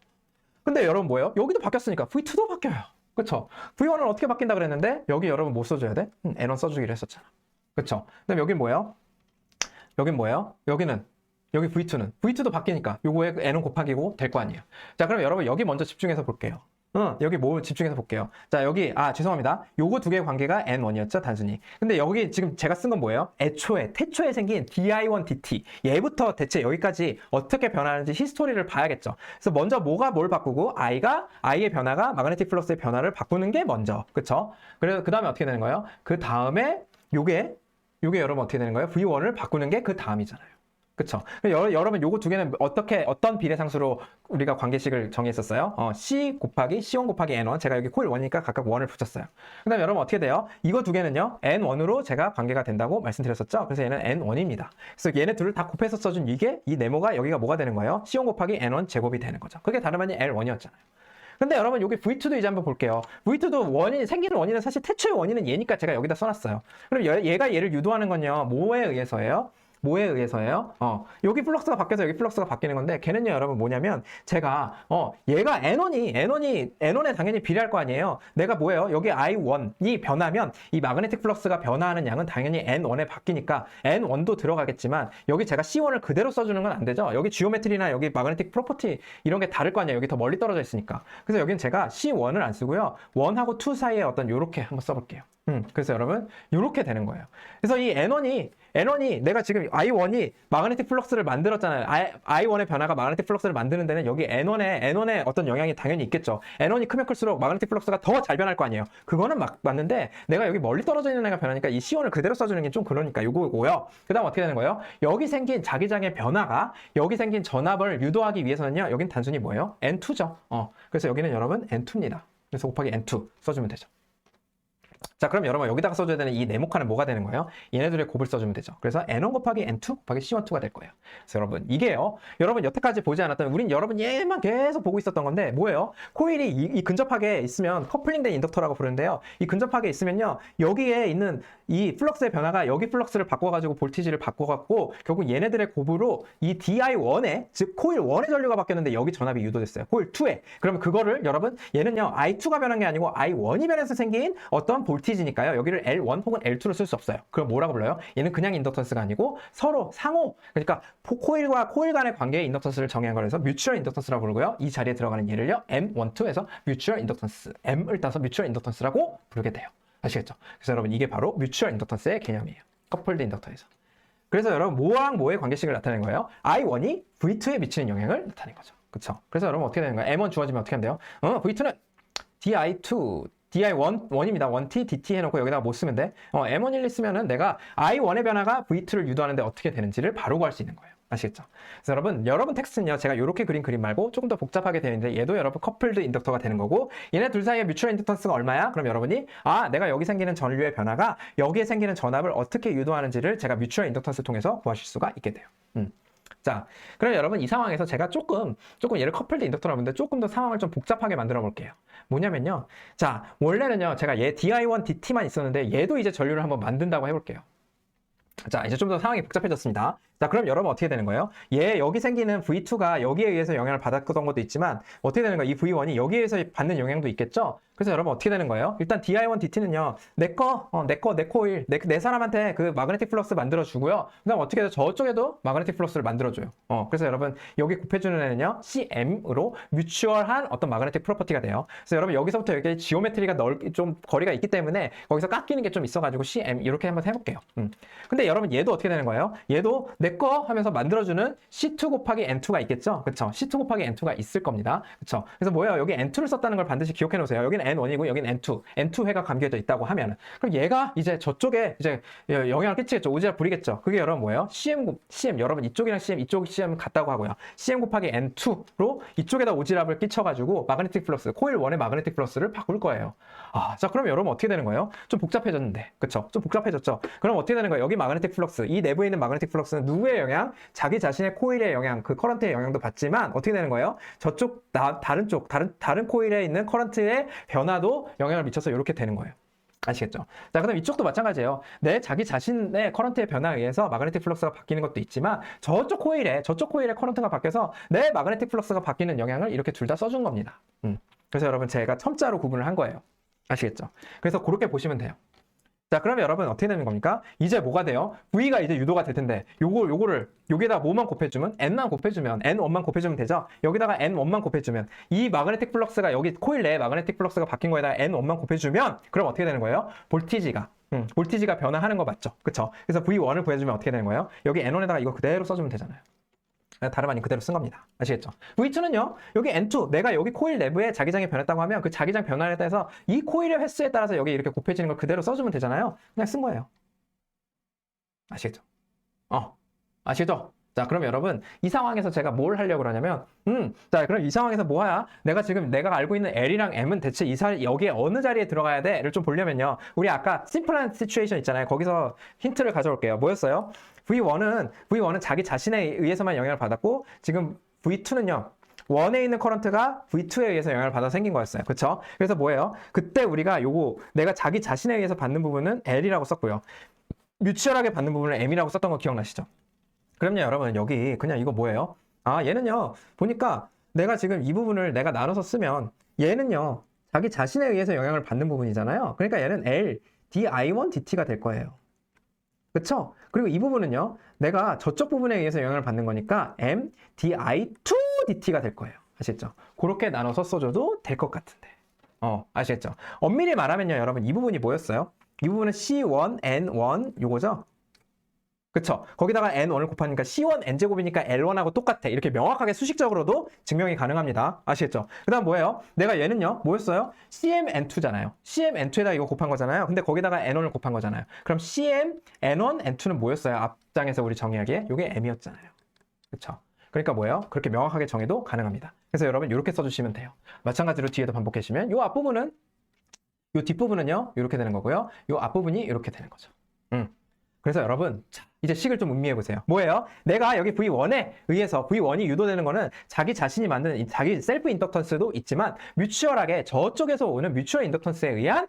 근데 여러분 뭐예요? 여기도 바뀌었으니까 V2도 바뀌어요. 그쵸? V1은 어떻게 바뀐다 그랬는데, 여기 여러분 뭐 써줘야 돼? N1 써주기로 했었잖아. 그쵸? 그다음 여긴 뭐예요? 여기 V2도 바뀌니까 요거에 N은 곱하기고 될 거 아니에요. 자, 그럼 여러분 여기 먼저 집중해서 볼게요. 여기 뭐 집중해서 볼게요. 자, 여기 죄송합니다. 요거 두 개의 관계가 N1이었죠, 단순히. 근데 여기 지금 제가 쓴 건 뭐예요? 태초에 생긴 DI1 DT. 얘부터 대체 여기까지 어떻게 변하는지 히스토리를 봐야겠죠. 그래서 먼저 뭐가 뭘 바꾸고 I의 변화가 마그네틱 플럭스의 변화를 바꾸는 게 먼저. 그쵸? 그래서 그 다음에 어떻게 되는 거예요? 그 다음에 요게 요게 여러분 어떻게 되는 거예요? V1을 바꾸는 게 그 다음이잖아요. 그쵸? 여러분 요거 두 개는 어떤 비례상수로 우리가 관계식을 정했었어요? C 곱하기 C1 곱하기 N1. 제가 여기 코일 1이니까 각각 1을 붙였어요. 그 다음에 여러분 어떻게 돼요? 이거 두 개는요, N1으로 제가 관계가 된다고 말씀드렸었죠? 그래서 얘는 N1입니다. 그래서 얘네 둘을 다 곱해서 써준 이 네모가 여기가 뭐가 되는 거예요? C1 곱하기 N1 제곱이 되는 거죠. 그게 다름 아닌 L1이었잖아요. 근데 여러분 여기 V2도 이제 한번 볼게요. V2도 생기는 원인은 사실 태초의 원인은 얘니까 제가 여기다 써놨어요. 그럼 얘가 얘를 유도하는 건요, 뭐에 의해서예요? 뭐에 의해서예요? 여기 플럭스가 바뀌어서 여기 플럭스가 바뀌는 건데, 걔는요, 여러분 뭐냐면, 제가, 얘가 N1에 당연히 비례할 거 아니에요? 내가 뭐예요? 여기 I1이 변하면, 이 마그네틱 플럭스가 변화하는 양은 당연히 N1에 바뀌니까, N1도 들어가겠지만, 여기 제가 C1을 그대로 써주는 건 안 되죠? 여기 지오메트리나 여기 마그네틱 프로퍼티, 이런 게 다를 거 아니에요? 여기 더 멀리 떨어져 있으니까. 그래서 여기는 제가 C1을 안 쓰고요, 1하고 2 사이에 어떤 요렇게 한번 써볼게요. 그래서 여러분 요렇게 되는 거예요. 그래서 이 N1이 내가 지금 I1이 마그네틱 플럭스를 만들었잖아요. I1의 변화가 마그네틱 플럭스를 만드는 데는 여기 N1에 어떤 영향이 당연히 있겠죠. N1이 크면 클수록 마그네틱 플럭스가 더 잘 변할 거 아니에요. 그거는 맞는데, 내가 여기 멀리 떨어져 있는 애가 변하니까 이 C1을 그대로 써주는 게 좀 그러니까 요거고요. 그 다음 어떻게 되는 거예요? 여기 생긴 자기장의 변화가 여기 생긴 전압을 유도하기 위해서는요, 여긴 단순히 뭐예요? N2죠. 그래서 여기는 여러분 N2입니다. 그래서 곱하기 N2 써주면 되죠. 자, 그럼 여러분 여기다가 써줘야 되는 이 네모칸은 뭐가 되는 거예요? 얘네들의 곱을 써주면 되죠. 그래서 N1 곱하기 N2 곱하기 C12가 될 거예요. 그래서 여러분 이게요, 여러분 여태까지 보지 않았던, 우린 여러분 얘만 계속 보고 있었던 건데, 뭐예요? 코일이 이 근접하게 있으면 커플링된 인덕터라고 부르는데요, 이 근접하게 있으면요, 여기에 있는 이 플럭스의 변화가 여기 플럭스를 바꿔가지고 볼티지를 바꿔갖고 결국 얘네들의 곱으로 이 DI1에, 즉 코일 1의 전류가 바뀌었는데 여기 전압이 유도됐어요. 코일 2에. 그러면 그거를 여러분, 얘는요 I2가 변한 게 아니고 I1이 변해서 생긴 어떤 볼티지니까요, 여기를 L1 혹은 L2로 쓸 수 없어요. 그럼 뭐라고 불러요? 얘는 그냥 인덕턴스가 아니고 서로 상호, 그러니까 코일과 코일 간의 관계의 인덕턴스를 정의한 거라서 뮤추얼 인덕턴스라고 부르고요, 이 자리에 들어가는 얘를요 M12에서 뮤추얼 인덕턴스, M을 따서 뮤추얼 인덕턴스라고 부르게 돼요. 아시겠죠? 그래서 여러분 이게 바로 뮤추얼 인덕턴스의 개념이에요. 커플드 인덕터에서. 그래서 여러분 뭐랑 뭐의 관계식을 나타낸 거예요? I1이 V2에 미치는 영향을 나타낸 거죠. 그쵸? 그래서 여러분 어떻게 되는 거예요? M1 주어지면 어떻게 하면 돼요? V2는 DI2, DI1입니다. 1T, DT 해놓고 여기다가 못 쓰면 돼. M1, 1, 2 쓰면은 내가 I1의 변화가 V2를 유도하는데 어떻게 되는지를 바로 구할 수 있는 거예요. 아시겠죠? 그래서 여러분 텍스트는요, 제가 이렇게 그린 그림 말고 조금 더 복잡하게 되어 있는데, 얘도 여러분 커플드 인덕터가 되는 거고, 얘네 둘 사이의 뮤추얼 인덕턴스가 얼마야? 그럼 여러분이, 내가 여기 생기는 전류의 변화가 여기에 생기는 전압을 어떻게 유도하는지를 제가 뮤추얼 인덕턴스 통해서 구하실 수가 있게 돼요. 자, 그럼 여러분 이 상황에서 제가 조금 얘를 커플드 인덕터라고 하는데, 조금 더 상황을 좀 복잡하게 만들어 볼게요. 뭐냐면요, 자, 원래는요, 제가 얘 DI1, DT만 있었는데, 얘도 이제 전류를 한번 만든다고 해볼게요. 자, 이제 좀 더 상황이 복잡해졌습니다. 자, 그럼 여러분 어떻게 되는 거예요? 여기 생기는 V2가 여기에 의해서 영향을 받았던 것도 있지만, 어떻게 되는 거예요? 이 V1이 여기에 의해서 받는 영향도 있겠죠? 그래서 여러분 어떻게 되는 거예요? 일단 DI1, DT는요, 내 코일, 내 사람한테 그 마그네틱 플럭스 만들어주고요. 그 다음 어떻게 해서 저쪽에도 마그네틱 플럭스를 만들어줘요. 그래서 여러분 여기 곱해주는 애는요, CM으로 뮤추얼한 어떤 마그네틱 프로퍼티가 돼요. 그래서 여러분 여기서부터 여기 지오메트리가 좀 거리가 있기 때문에 거기서 깎이는 게 좀 있어가지고 CM 이렇게 한번 해볼게요. 근데 여러분 얘도 어떻게 되는 거예요? 얘도 내 거 하면서 만들어주는 C2 곱하기 N2가 있겠죠? 그쵸? C2 곱하기 N2가 있을 겁니다. 그쵸? 그래서 뭐예요? 여기 N2를 썼다는 걸 반드시 기억해 놓으세요. 여기는 N1이고 여기는 N2회가 감겨져 있다고 하면, 그럼 얘가 이제 저쪽에 이제 영향을 끼치겠죠. 오지랖 부리겠죠. 그게 여러분 뭐예요? CM 여러분 이쪽이랑 CM, 이쪽 CM 같다고 하고요. CM 곱하기 N2로 이쪽에다 오지랖을 끼쳐가지고 마그네틱 플러스, 코일 1의 마그네틱 플러스를 바꿀 거예요. 자, 그럼 여러분 어떻게 되는 거예요? 좀 복잡해졌는데, 그쵸? 좀 복잡해졌죠? 그럼 어떻게 되는 거예요? 여기 마그네틱 플럭스, 이 내부에 있는 마그네틱 플럭스는 누구의 영향? 자기 자신의 코일의 영향, 그 커런트의 영향도 받지만 어떻게 되는 거예요? 저쪽, 다른 코일에 있는 커런트의 변화도 영향을 미쳐서 이렇게 되는 거예요. 아시겠죠? 자, 그다음 이쪽도 마찬가지예요. 자기 자신의 커런트의 변화에 의해서 마그네틱 플럭스가 바뀌는 것도 있지만, 저쪽 코일에 커런트가 바뀌어서 내 마그네틱 플럭스가 바뀌는 영향을 이렇게 둘 다 써준 겁니다. 그래서 여러분 제가 첨자로 구분을 한 거예요. 아시겠죠? 그래서 그렇게 보시면 돼요. 자, 그러면 여러분 어떻게 되는 겁니까? 이제 뭐가 돼요? V가 이제 유도가 될 텐데, 요거를 여기다가 뭐만 곱해주면, N만 곱해주면, N1만 곱해주면 되죠? 여기다가 N1만 곱해주면, 이 마그네틱 플럭스가 여기 코일 내에 마그네틱 플럭스가 바뀐 거에다가 N1만 곱해주면, 그럼 어떻게 되는 거예요? 볼티지가 변화하는 거 맞죠? 그쵸? 그래서 V1을 구해주면 어떻게 되는 거예요? 여기 N1에다가 이거 그대로 써주면 되잖아요. 다름 아닌 그대로 쓴 겁니다. 아시겠죠? V2는요, 여기 N2, 내가 여기 코일 내부에 자기장이 변했다고 하면 그 자기장 변화에 따라서 이 코일의 횟수에 따라서 여기 이렇게 곱해지는 걸 그대로 써주면 되잖아요. 그냥 쓴 거예요. 아시겠죠? 아시죠? 자, 그럼 여러분, 이 상황에서 제가 뭘 하려고 그러냐면, 자, 그럼 이 상황에서 뭐야? 내가 알고 있는 L이랑 M은 대체 여기에 어느 자리에 들어가야 돼?를 좀 보려면요. 우리 아까 심플한 시츄에이션 있잖아요. 거기서 힌트를 가져올게요. 뭐였어요? V1은 자기 자신에 의해서만 영향을 받았고, 지금 V2는요. 1에 있는 커런트가 V2에 의해서 영향을 받아 생긴 거였어요. 그쵸? 그래서 뭐예요? 그때 우리가 내가 자기 자신에 의해서 받는 부분은 L이라고 썼고요. 뮤추얼하게 받는 부분을 M이라고 썼던 거 기억나시죠? 그럼요, 여러분, 여기 그냥 이거 뭐예요? 얘는요, 보니까 내가 지금 이 부분을 내가 나눠서 쓰면 얘는요, 자기 자신에 의해서 영향을 받는 부분이잖아요. 그러니까 얘는 L, di1 dt가 될 거예요. 그쵸? 그리고 이 부분은요, 내가 저쪽 부분에 의해서 영향을 받는 거니까 M, di2 dt가 될 거예요. 아시겠죠? 그렇게 나눠서 써줘도 될 것 같은데. 아시겠죠? 엄밀히 말하면요, 여러분, 이 부분이 뭐였어요? 이 부분은 C1, N1 요거죠? 그쵸? 거기다가 N1을 곱하니까 C1 N제곱이니까 L1하고 똑같아. 이렇게 명확하게 수식적으로도 증명이 가능합니다. 아시겠죠? 그 다음 뭐예요? 내가 얘는요, 뭐였어요? CM N2잖아요. CM N2에다 이거 곱한 거잖아요. 근데 거기다가 N1을 곱한 거잖아요. 그럼 CM N1, N2는 뭐였어요? 앞장에서 우리 정의하기에? 요게 M이었잖아요. 그쵸? 그러니까 뭐예요? 그렇게 명확하게 정해도 가능합니다. 그래서 여러분, 이렇게 써주시면 돼요. 마찬가지로 뒤에도 반복해주시면, 요 앞부분은, 요 뒷부분은요, 이렇게 되는 거고요. 요 앞부분이 이렇게 되는 거죠. 그래서 여러분, 이제 식을 좀 음미해 보세요. 뭐예요? 내가 여기 V1에 의해서 V1이 유도되는 거는 자기 자신이 만드는 자기 셀프 인덕턴스도 있지만 뮤추얼하게 저쪽에서 오는 뮤추얼 인덕턴스에 의한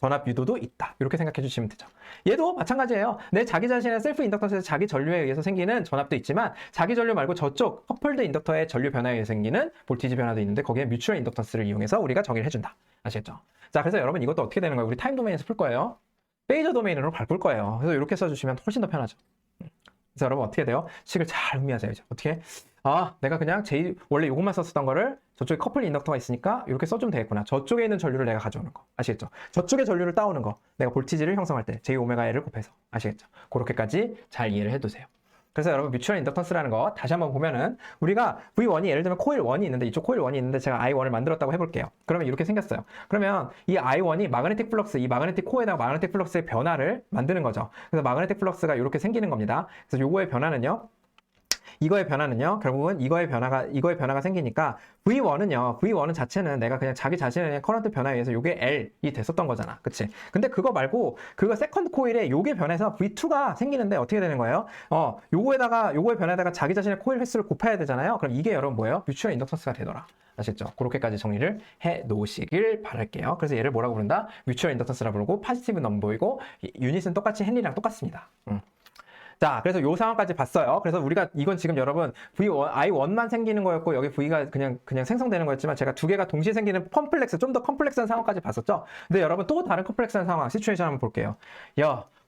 전압 유도도 있다. 이렇게 생각해 주시면 되죠. 얘도 마찬가지예요. 내 자기 자신의 셀프 인덕턴스에서 자기 전류에 의해서 생기는 전압도 있지만 자기 전류 말고 저쪽 커플드 인덕터의 전류 변화에 의해서 생기는 볼티지 변화도 있는데 거기에 뮤추얼 인덕턴스를 이용해서 우리가 정의를 해준다. 아시겠죠? 자, 그래서 여러분 이것도 어떻게 되는 거예요? 우리 타임 도메인에서 풀 거예요. 페이저 도메인으로 바꿀 거예요. 그래서 이렇게 써주시면 훨씬 더 편하죠. 그래서 여러분 어떻게 돼요? 식을 잘 음미하세요. 이제. 어떻게? 내가 그냥 원래 이것만 썼었던 거를 저쪽에 커플 인덕터가 있으니까 이렇게 써주면 되겠구나. 저쪽에 있는 전류를 내가 가져오는 거. 아시겠죠? 저쪽에 전류를 따오는 거. 내가 볼티지를 형성할 때 J오메가 L을 곱해서. 아시겠죠? 그렇게까지 잘 이해를 해두세요. 그래서 여러분 뮤추얼 인덕턴스라는 거 다시 한번 보면은 우리가 V1이 예를 들면 코일 1이 있는데 이쪽 코일 1이 있는데 제가 I1을 만들었다고 해볼게요. 그러면 이렇게 생겼어요. 그러면 이 I1이 마그네틱 플럭스, 이 마그네틱 코에다가 마그네틱 플럭스의 변화를 만드는 거죠. 그래서 마그네틱 플럭스가 이렇게 생기는 겁니다. 그래서 요거의 변화는요. 이거의 변화는요, 결국은 이거의 변화가 생기니까 V1은 자체는 내가 그냥 자기 자신의 커런트 변화에 의해서 요게 L이 됐었던 거잖아. 그치? 근데 그거 말고, 그거 세컨드 코일에 요게 변해서 V2가 생기는데 어떻게 되는 거예요? 요거의 변화에다가 자기 자신의 코일 횟수를 곱해야 되잖아요? 그럼 이게 여러분 뭐예요? 뮤추얼 인덕턴스가 되더라. 아시겠죠? 그렇게까지 정리를 해 놓으시길 바랄게요. 그래서 얘를 뭐라고 부른다? 뮤추얼 인덕턴스라 부르고, 파지티브 넘버이고, 유닛은 똑같이 헨리랑 똑같습니다. 자, 그래서 요 상황까지 봤어요. 그래서 우리가 이건 지금 여러분 I1만 생기는 거였고 여기 V가 그냥 생성되는 거였지만 제가 두 개가 동시에 생기는 좀 더 컴플렉스한 상황까지 봤었죠. 근데 여러분 또 다른 컴플렉스한 상황, 시츄에이션 한번 볼게요.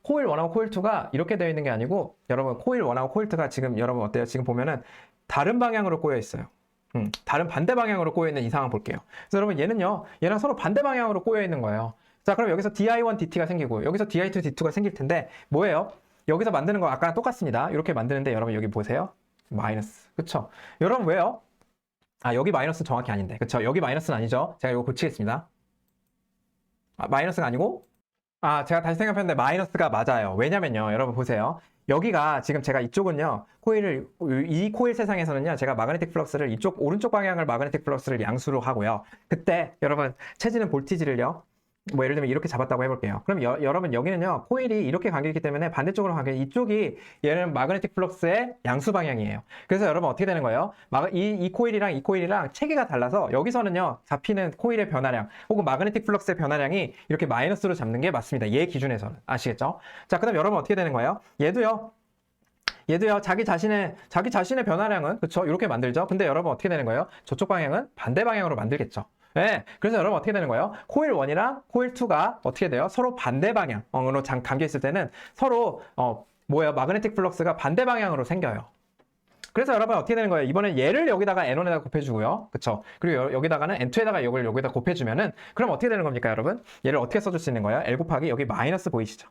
코일 1하고 코일 2가 이렇게 되어 있는 게 아니고 여러분 코일 1하고 코일 2가 지금 여러분 어때요? 지금 보면은 다른 방향으로 꼬여 있어요. 다른 반대 방향으로 꼬여 있는 이 상황 볼게요. 그래서 여러분 얘랑 서로 반대 방향으로 꼬여 있는 거예요. 자, 그럼 여기서 di1 dt가 생기고 여기서 di2 d2가 생길 텐데 뭐예요? 여기서 만드는 거 아까랑 똑같습니다. 이렇게 만드는데 여러분 여기 보세요. 마이너스. 그쵸? 여러분 왜요? 여기 마이너스 정확히 아닌데. 그쵸? 여기 마이너스는 아니죠? 제가 이거 고치겠습니다. 마이너스가 아니고 제가 다시 생각했는데 마이너스가 맞아요. 왜냐면요. 여러분 보세요. 여기가 지금 제가 이쪽은요. 이 코일 세상에서는요. 제가 마그네틱 플럭스를 오른쪽 방향을 마그네틱 플럭스를 양수로 하고요. 그때 여러분 체지는 볼티지를요. 예를 들면 이렇게 잡았다고 해볼게요. 그럼 여러분 여기는요 코일이 이렇게 감겨있기 때문에 반대쪽으로 이쪽이 얘는 마그네틱 플럭스의 양수 방향이에요. 그래서 여러분 어떻게 되는 거예요? 이 코일이랑 체계가 달라서 여기서는요 잡히는 코일의 변화량 혹은 마그네틱 플럭스의 변화량이 이렇게 마이너스로 잡는 게 맞습니다. 얘 기준에서는. 아시겠죠? 자, 그다음 여러분 어떻게 되는 거예요? 얘도요 자기 자신의 변화량은 그쵸 이렇게 만들죠. 근데 여러분 어떻게 되는 거예요? 저쪽 방향은 반대 방향으로 만들겠죠. 네, 그래서 여러분 어떻게 되는 거예요? 코일 1이랑 코일 2가 어떻게 돼요? 서로 반대 방향으로 감겨 있을 때는 서로 마그네틱 플럭스가 반대 방향으로 생겨요. 그래서 여러분 어떻게 되는 거예요? 이번엔 얘를 여기다가 N1에다 곱해주고요. 그쵸? 그리고 여기다가는 N2에다가 이걸 여기다 곱해주면은 그럼 어떻게 되는 겁니까, 여러분? 얘를 어떻게 써줄 수 있는 거예요? L 곱하기 여기 마이너스 보이시죠?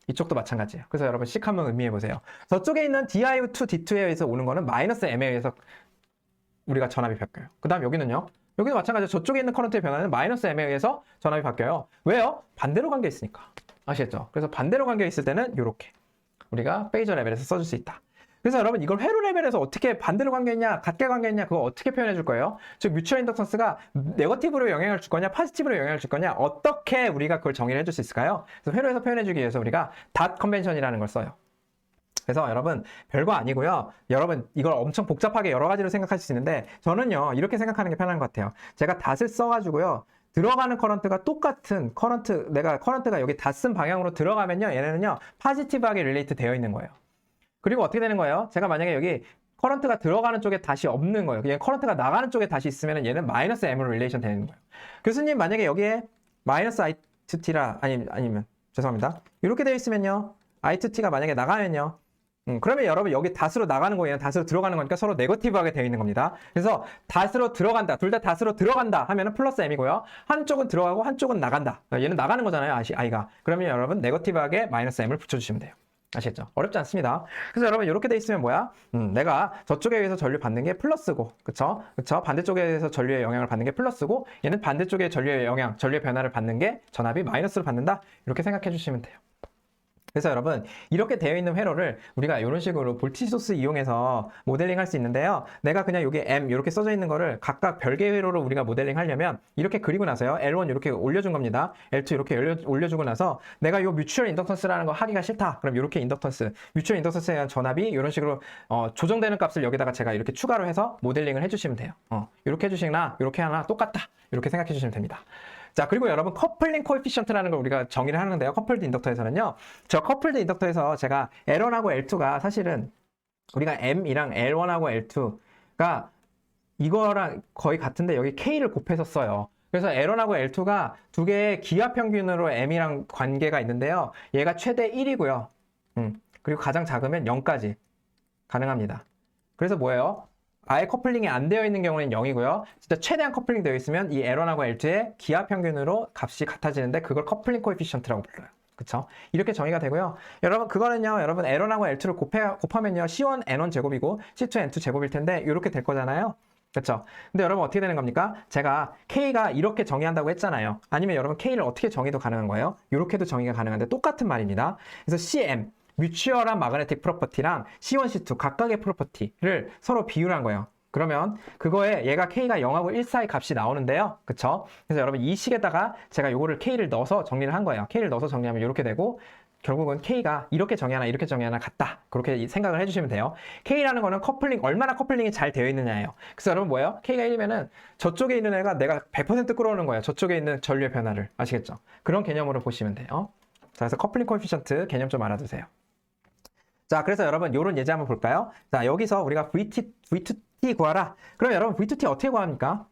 이쪽도 마찬가지예요. 그래서 여러분 식 한번 의미해 보세요. 저쪽에 있는 di2 d2에 의해서 오는 거는 마이너스 M에 의해서 우리가 전압이 바뀌어요. 그 다음 여기는요? 여기도 마찬가지로 저쪽에 있는 커런트의 변화는 마이너스 M에 의해서 전압이 바뀌어요. 왜요? 반대로 감겨 있으니까. 아시겠죠? 그래서 반대로 감겨 있을 때는 이렇게 우리가 페이저 레벨에서 써줄 수 있다. 그래서 여러분 이걸 회로 레벨에서 어떻게 반대로 관계했냐, 같게 관계했냐, 그거 어떻게 표현해 줄 거예요? 즉 뮤추얼 인덕턴스가 네거티브로 영향을 줄 거냐, 포지티브로 영향을 줄 거냐, 어떻게 우리가 그걸 정의를 해줄 수 있을까요? 그래서 회로에서 표현해 주기 위해서 우리가 닷 컨벤션이라는 걸 써요. 그래서 여러분 별거 아니고요. 여러분 이걸 엄청 복잡하게 여러 가지로 생각하실 수 있는데 저는요 이렇게 생각하는 게 편한 것 같아요. 제가 닷을 써가지고요. 들어가는 커런트가 똑같은 커런트, 내가 커런트가 여기 닷 쓴 방향으로 들어가면요. 얘네는요 포지티브하게 릴레이트 되어 있는 거예요. 그리고 어떻게 되는 거예요? 제가 만약에 여기 커런트가 들어가는 쪽에 닷이 없는 거예요. 그냥 커런트가 나가는 쪽에 닷이 있으면 얘는 마이너스 M으로 릴레이션 되는 거예요. 교수님 만약에 여기에 마이너스 I2T라 아니면 죄송합니다. 이렇게 되어 있으면요. I2T가 만약에 나가면요. 그러면 여러분 여기 닷으로 나가는 거예요. 닷으로 들어가는 거니까 서로 네거티브하게 되어 있는 겁니다. 그래서 닷으로 들어간다. 둘 다 닷으로 들어간다 하면은 플러스 M이고요. 한쪽은 들어가고 한쪽은 나간다. 얘는 나가는 거잖아요. I가. 그러면 여러분 네거티브하게 마이너스 M을 붙여주시면 돼요. 아시겠죠? 어렵지 않습니다. 그래서 여러분 이렇게 돼 있으면 뭐야? 내가 저쪽에 의해서 전류 받는 게 플러스고, 그쵸? 반대쪽에 의해서 전류의 영향을 받는 게 플러스고, 얘는 반대쪽에 전류의 영향, 전류의 변화를 받는 게 전압이 마이너스로 받는다. 이렇게 생각해 주시면 돼요. 그래서 여러분 이렇게 되어 있는 회로를 우리가 이런 식으로 볼티지 소스 이용해서 모델링 할 수 있는데요. 내가 그냥 여기 M 이렇게 써져 있는 거를 각각 별개 회로로 우리가 모델링 하려면 이렇게 그리고 나서요. L1 이렇게 올려준 겁니다. L2 이렇게 올려주고 나서 내가 이 뮤추얼 인덕턴스라는 거 하기가 싫다. 그럼 이렇게 인덕턴스, 뮤추얼 인덕턴스에 대한 전압이 이런 식으로 조정되는 값을 여기다가 제가 이렇게 추가로 해서 모델링을 해주시면 돼요. 이렇게 해주시거나 이렇게 하나 똑같다. 이렇게 생각해 주시면 됩니다. 자, 그리고 여러분 커플링 코에피션트라는 걸 우리가 정의를 하는데요. 커플드 인덕터에서는요. 저 커플드 인덕터에서 제가 L1하고 L2가 사실은 우리가 M이랑 L1하고 L2가 이거랑 거의 같은데 여기 K를 곱해서 써요. 그래서 L1하고 L2가 두 개의 기하 평균으로 M이랑 관계가 있는데요. 얘가 최대 1이고요. 그리고 가장 작으면 0까지 가능합니다. 그래서 뭐예요? 아예 커플링이 안 되어 있는 경우는 0이고요. 진짜 최대한 커플링 되어 있으면 이 L1하고 L2의 기하 평균으로 값이 같아지는데 그걸 커플링 코에피션트라고 불러요. 그쵸? 이렇게 정의가 되고요. 여러분 그거는요. 여러분 L1하고 L2를 곱하면요. C1 N1 제곱이고 C2 N2 제곱일 텐데 이렇게 될 거잖아요. 그쵸? 근데 여러분 어떻게 되는 겁니까? 제가 K가 이렇게 정의한다고 했잖아요. 아니면 여러분 K를 어떻게 정의도 가능한 거예요? 이렇게도 정의가 가능한데 똑같은 말입니다. 그래서 CM 뮤추얼한 마그네틱 프로퍼티랑 C1, C2 각각의 프로퍼티를 서로 비율한 거예요. 그러면 그거에 얘가 K가 0하고 1 사이 값이 나오는데요. 그쵸? 그래서 여러분 이 식에다가 제가 요거를 K를 넣어서 정리를 한 거예요. K를 넣어서 정리하면 이렇게 되고 결국은 K가 이렇게 정의하나 이렇게 정의하나 같다. 그렇게 생각을 해주시면 돼요. K라는 거는 커플링, 얼마나 커플링이 잘 되어 있느냐예요. 그래서 여러분 뭐예요? K가 1이면은 저쪽에 있는 애가 내가 100% 끌어오는 거예요. 저쪽에 있는 전류의 변화를. 아시겠죠? 그런 개념으로 보시면 돼요. 자, 그래서 커플링 코에피션트 개념 좀 알아두세요. 자, 그래서 여러분 이런 예제 한번 볼까요? 자, 여기서 우리가 V2T 구하라. 그럼 여러분 V2T 어떻게 구합니까?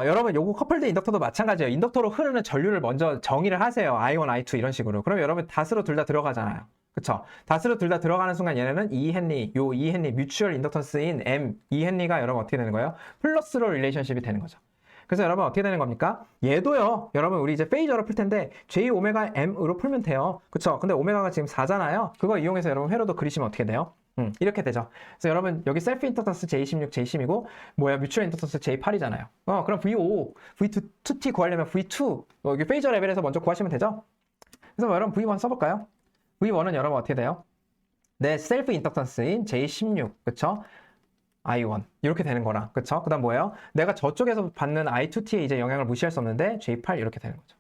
여러분 요거 커플드 인덕터도 마찬가지예요. 인덕터로 흐르는 전류를 먼저 정의를 하세요. I1, I2 이런 식으로. 그럼 여러분 닷으로 둘 다 들어가잖아요. 그쵸? 닷으로 둘 다 들어가는 순간 얘네는 2헨리, 요 2헨리 뮤추얼 인덕턴스인 M, 2헨리가 여러분 어떻게 되는 거예요? 플러스로 릴레이션십이 되는 거죠. 그래서 여러분 어떻게 되는 겁니까? 얘도요. 여러분 우리 이제 페이저로 풀 텐데 J 오메가 M으로 풀면 돼요. 그쵸? 근데 오메가가 지금 4잖아요. 그거 이용해서 여러분 회로도 그리시면 어떻게 돼요? 이렇게 되죠. 그래서 여러분 여기 셀프 인덕턴스 J16, J10이고 뭐야 뮤추얼 인덕턴스 J8이잖아요. 그럼 V5, V2T 구하려면 V2 여기 페이저 레벨에서 먼저 구하시면 되죠. 그래서 여러분 V1 써볼까요? V1은 여러분 어떻게 돼요? 내 셀프 인덕턴스인 J16, 그쵸? I1 이렇게 되는 거랑 그쵸? 그 다음 뭐예요? 내가 저쪽에서 받는 I2T에 이제 영향을 무시할 수 없는데 J8 이렇게 되는 거죠.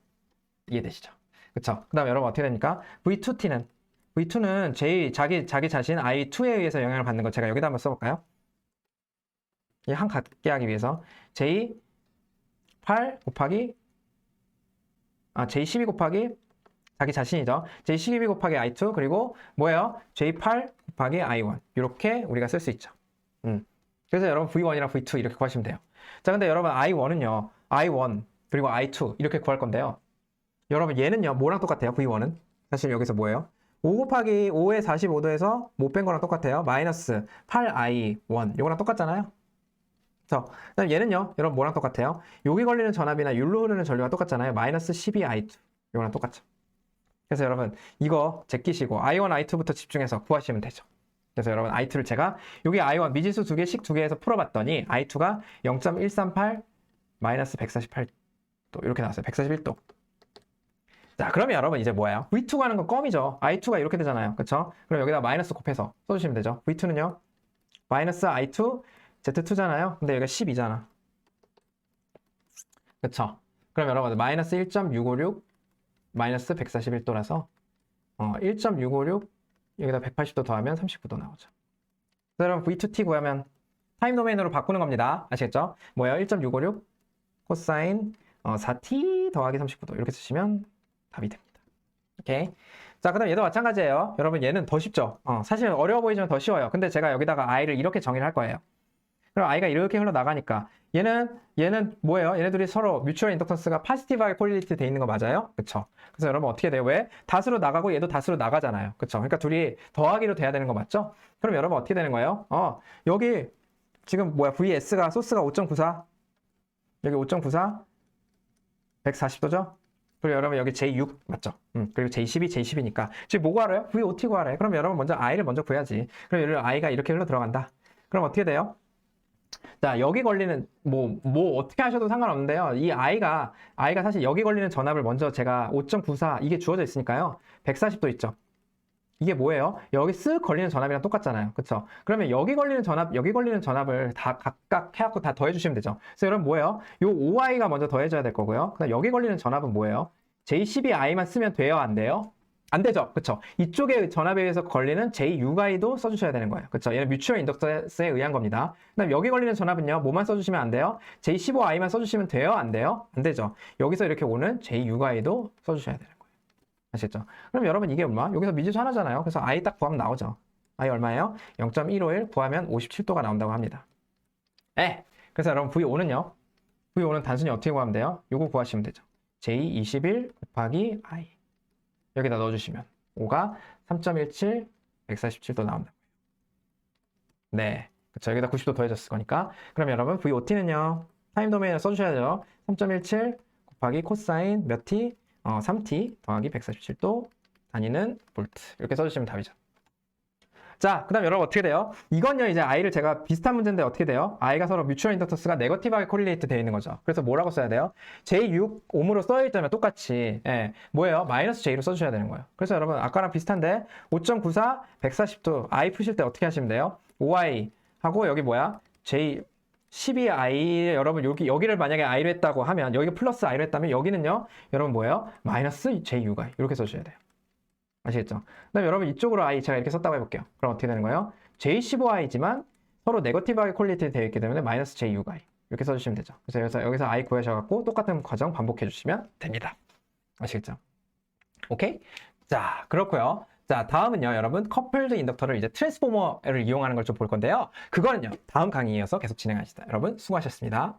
이해되시죠? 그쵸? 그 다음 여러분 어떻게 됩니까? V2는 자기 자신 I2에 의해서 영향을 받는 거 제가 여기다 한번 써볼까요? 이 한 같게 하기 위해서 J8 곱하기 J12 곱하기 자기 자신이죠. J12 곱하기 I2 그리고 뭐예요? J8 곱하기 I1 이렇게 우리가 쓸 수 있죠. 그래서 여러분 V1이랑 V2 이렇게 구하시면 돼요. 자, 근데 여러분 I1은요. I1 그리고 I2 이렇게 구할 건데요. 여러분 얘는요. 뭐랑 똑같아요? V1은 사실 여기서 뭐예요? 5 곱하기 5의 45도에서 못 뺀 거랑 똑같아요. 마이너스 8I1 이거랑 똑같잖아요. 그래서 그다음 얘는요. 여러분 뭐랑 똑같아요? 여기 걸리는 전압이나 율로 흐르는 전류가 똑같잖아요. 마이너스 12I2 이거랑 똑같죠. 그래서 여러분 이거 제끼시고 I1, I2부터 집중해서 구하시면 되죠. 그래서 여러분 I2를 제가 여기 I1 미지수 2개씩 2개에서 풀어봤더니 I2가 0.138 마이너스 148도 이렇게 나왔어요. 141도. 자, 그러면 여러분 이제 뭐예요? V2가 하는 건 껌이죠. I2가 이렇게 되잖아요. 그쵸? 그럼 여기다 마이너스 곱해서 써주시면 되죠. V2는요? 마이너스 I2 Z2잖아요. 근데 여기가 12잖아. 그쵸? 그럼 여러분 마이너스 1.656 마이너스 141도라서 1.656 여기다 180도 더하면 39도 나오죠. 그래서 여러분 V2t 구하면 타임 도메인으로 바꾸는 겁니다. 아시겠죠? 뭐예요? 1.656 코사인 4t 더하기 39도 이렇게 쓰시면 답이 됩니다. 오케이. 자, 그 다음 얘도 마찬가지예요. 여러분 얘는 더 쉽죠? 사실 어려워 보이지만 더 쉬워요. 근데 제가 여기다가 i를 이렇게 정의를 할 거예요. 그럼 i가 이렇게 흘러나가니까 얘는 뭐예요? 얘네들이 서로 뮤추얼 인덕턴스가 파지티브하게 콜리레이트 돼 있는 거 맞아요? 그쵸? 그래서 여러분 어떻게 돼요? 왜? 다수로 나가고 얘도 다수로 나가잖아요. 그쵸? 그러니까 둘이 더하기로 돼야 되는 거 맞죠? 그럼 여러분 어떻게 되는 거예요? 여기 지금 뭐야? VS가 소스가 5.94 여기 5.94 140도죠? 그리고 여러분 여기 J6 맞죠? 그리고 J12, J10이니까 지금 뭐 구하래요? VOT 구하래. 그럼 여러분 먼저 i를 먼저 구해야지. 그럼 예를 들어 i가 이렇게 흘러 들어간다. 그럼 어떻게 돼요? 자, 여기 걸리는 뭐 어떻게 하셔도 상관없는데요. 이 i가 사실 여기 걸리는 전압을 먼저 제가 5.94 이게 주어져 있으니까요. 140도 있죠. 이게 뭐예요? 여기 쓱 걸리는 전압이랑 똑같잖아요. 그쵸? 그러면 여기 걸리는 전압을 다 각각 해갖고 다 더해주시면 되죠. 그래서 여러분 뭐예요? 요 5i가 먼저 더해져야 될 거고요. 그다음 여기 걸리는 전압은 뭐예요? J12i만 쓰면 돼요? 안 돼요? 안 되죠. 그쵸? 이쪽에 전압에 의해서 걸리는 J6i도 써주셔야 되는 거예요. 그쵸? 얘는 뮤추얼 인덕턴스에 의한 겁니다. 그다음 여기 걸리는 전압은요, 뭐만 써주시면 안 돼요? J15i만 써주시면 돼요? 안 돼요? 안 되죠. 여기서 이렇게 오는 J6i도 써주셔야 되는 거예요. 아시겠죠? 그럼 여러분 이게 얼마? 여기서 미지수 하나잖아요. 그래서 i 딱 구하면 나오죠. i 얼마예요? 0.151 구하면 57도가 나온다고 합니다. 그래서 여러분 V5는요. V5는 단순히 어떻게 구하면 돼요? 요거 구하시면 되죠. J21 곱하기 i 여기다 넣어주시면 5가 3.17 147도 나온다. 네, 그쵸. 여기다 90도 더해졌을 거니까. 그럼 여러분 VOT는요. 타임 도메인을 써주셔야죠. 3.17 곱하기 코사인 몇 t? 3t 더하기 147도 단위는 볼트 이렇게 써주시면 답이죠. 자, 그 다음 여러분 어떻게 돼요? 이건요 이제 i를 제가 비슷한 문제인데 어떻게 돼요? i가 서로 뮤추얼 인덕턴스가 네거티브하게 콜리레이트 되어 있는 거죠. 그래서 뭐라고 써야 돼요? J6 옴으로 써있다면 똑같이 뭐예요? 마이너스 J로 써주셔야 되는 거예요. 그래서 여러분 아까랑 비슷한데 5.94 140도 i 푸실 때 어떻게 하시면 돼요? 5i 하고 여기 뭐야? J 12i 여러분 여기를 만약에 i로 했다고 하면 여기가 플러스 i로 했다면 여기는요 여러분 뭐예요? 마이너스 j6i 이렇게 써주셔야 돼요. 아시겠죠? 그다음 여러분 이쪽으로 i 제가 이렇게 썼다고 해볼게요. 그럼 어떻게 되는 거예요? j15i지만 서로 네거티브하게 콜리레이트 되어 있기 때문에 마이너스 j6i 이렇게 써주시면 되죠. 그래서 여기서 i 구하셔갖고 똑같은 과정 반복해 주시면 됩니다. 아시겠죠? 오케이? 자, 그렇고요. 자, 다음은요, 여러분, 커플드 인덕터를 이제 트랜스포머를 이용하는 걸 좀 볼 건데요. 그거는요, 다음 강의에 이어서 계속 진행하시다. 여러분, 수고하셨습니다.